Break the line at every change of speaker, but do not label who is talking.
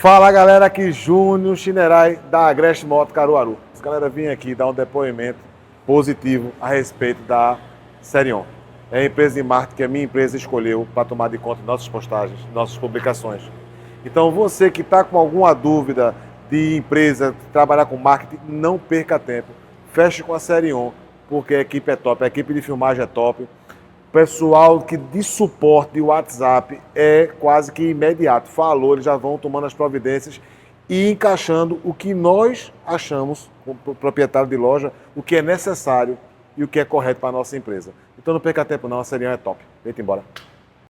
Fala galera, aqui Júnior Chinerai da Agreste Moto Caruaru. Os galera vim aqui dar um depoimento positivo a respeito da Serion. É a empresa de marketing que a minha empresa escolheu para tomar de conta de nossas postagens, nossas publicações. Então você que está com alguma dúvida de empresa, trabalhar com marketing, não perca tempo. Feche com a Serion, porque a equipe é top, a equipe de filmagem é top. Pessoal que de suporte de WhatsApp é quase que imediato. Falou, eles já vão tomando as providências e encaixando o que nós achamos, como proprietário de loja, o que é necessário e o que é correto para a nossa empresa. Então não perca tempo não, a Serion é top. Vem embora.